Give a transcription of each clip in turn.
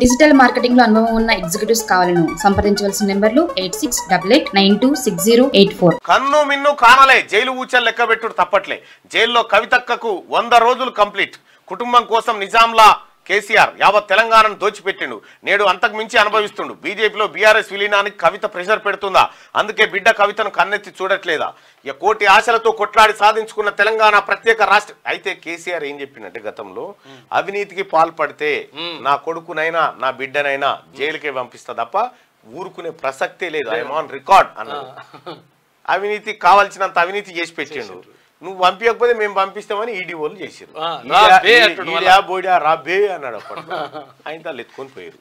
Digital marketing లో అనుభవం ఉన్న ఎగ్జిక్యూటివ్స్ కావాలను సంప్రదించవలసిన నెంబర్లు 8688926084. కన్ను మిన్ను కానలే జైలు ఊచలు లెక్కబెట్టుడు తప్పట్లే. జైల్లో కవితక్కకు 100 రోజులు కంప్లీట్. కుటుంబం కోసం నిజాంలా కేసీఆర్ యావత్ తెలంగాణను దోచిపెట్టిండు. నేడు అంతకు మించి అనుభవిస్తుండు. బీజేపీలో బీఆర్ఎస్ విలీనానికి కవిత ప్రెషర్ పెడుతుందా? అందుకే బిడ్డ కవితను కన్నెత్తి చూడట్లేదా? ఇక కోటి ఆశలతో కొట్లాడి సాధించుకున్న తెలంగాణ ప్రత్యేక రాష్ట్ర అయితే కేసీఆర్ ఏం చెప్పినట్టే గతంలో అవినీతికి పాల్పడితే నా కొడుకునైనా నా బిడ్డనైనా జైలుకే పంపిస్తా తప్ప ఊరుకునే ప్రసక్తే లేదు. ఐఎమ్ ఆన్ రికార్డ్ అన్నాడు. అవినీతి కావాల్సినంత అవినీతి చేసి పెట్టిండు. నువ్వు పంపించకపోతే మేము పంపిస్తామని ఈడీ వాళ్ళు చేసారు. రాబే అన్నాడు. అప్పట్లో ఆయన తల్లి ఎత్తుకొని పోయారు.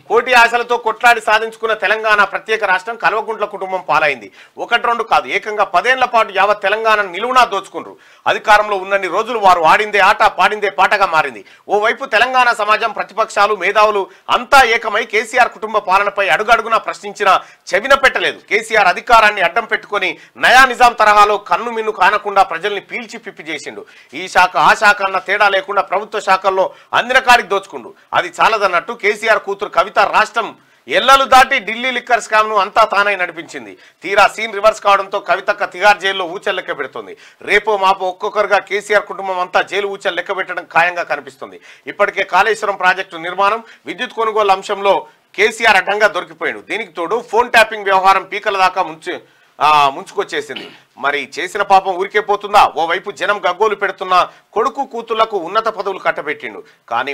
కోటి ఆశలతో కొట్లాడి సాధించుకున్న తెలంగాణ ప్రత్యేక రాష్ట్రం కల్వకుంట్ల కుటుంబం పాలైంది. 1-2 కాదు, ఏకంగా 10 ఏళ్ల పాటు యావత్ తెలంగాణను నిలువునా దోచుకున్నారు. అధికారంలో ఉన్నన్ని రోజులు వారు ఆడిందే ఆట పాడిందే పాటగా మారింది. ఓవైపు తెలంగాణ సమాజం, ప్రతిపక్షాలు, మేధావులు అంతా ఏకమై కేసీఆర్ కుటుంబ పాలనపై అడుగడుగునా ప్రశ్నించినా చెవిన పెట్టలేదు. కేసీఆర్ అధికారాన్ని అడ్డం పెట్టుకుని నయా నిజాం తరహాలో కన్ను మిన్ను కానకుండా ప్రజల్ని పీల్చి పిప్పి చేసిండు. ఈ శాఖ ఆ శాఖ అన్న తేడా లేకుండా ప్రభుత్వ శాఖల్లో అందిన కాడికి దోచుకుండు. అది చాలదన్నట్టు కేసీఆర్ కూతురు కవిత రాష్ట్రం ఎల్లలు దాటి ఢిల్లీ లిక్కర్ స్కామ్ ను అంతా తానై నడిపించింది. తీరా సీన్ రివర్స్ కావడంతో కవితక్క తిహార్ జైల్లో ఊచలు లెక్క పెడుతుంది. రేపో మాపో ఒక్కొక్కరుగా కేసీఆర్ కుటుంబం అంతా జైలు ఊచలు లెక్క పెట్టడం ఖాయంగా కనిపిస్తుంది. ఇప్పటికే కాళేశ్వరం ప్రాజెక్టు నిర్మాణం, విద్యుత్ కొనుగోలు అంశంలో కేసీఆర్ అడ్డంగా దొరికిపోయాడు. దీనికి తోడు ఫోన్ ట్యాపింగ్ వ్యవహారం పీకల దాకా ముంచుకొచ్చేసింది. మరి చేసిన పాపం ఊరికే పోతుందా? ఓవైపు జనం గగ్గోలు పెడుతున్న కొడుకు కూతుళ్లకు ఉన్నత పదవులు కట్టబెట్టిండు. కానీ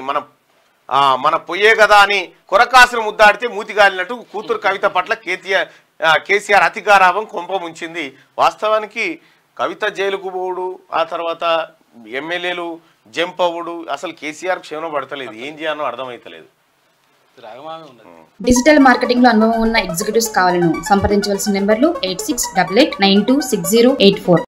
మన పొయ్యే కదా అని కొరకాసును ముద్దాడితే మూతిగాలినట్టు కూతురు కవిత పట్ల కేసీఆర్ అతిగారాభం కొంప ముంచింది. వాస్తవానికి కవిత జైలుకు పోవుడు, ఆ తర్వాత ఎమ్మెల్యేలు జంప్ అవ్వడు, అసలు కేసీఆర్ క్షేమం పడతలేదు. ఏం చేయాలో అర్థమైతలేదు. డిజిటల్ మార్కెటింగ్ లో అనుభవం ఉన్న ఎగ్జిక్యూటివ్స్ కావాలను సంప్రదించవలసిన నెంబర్లు 8688926084.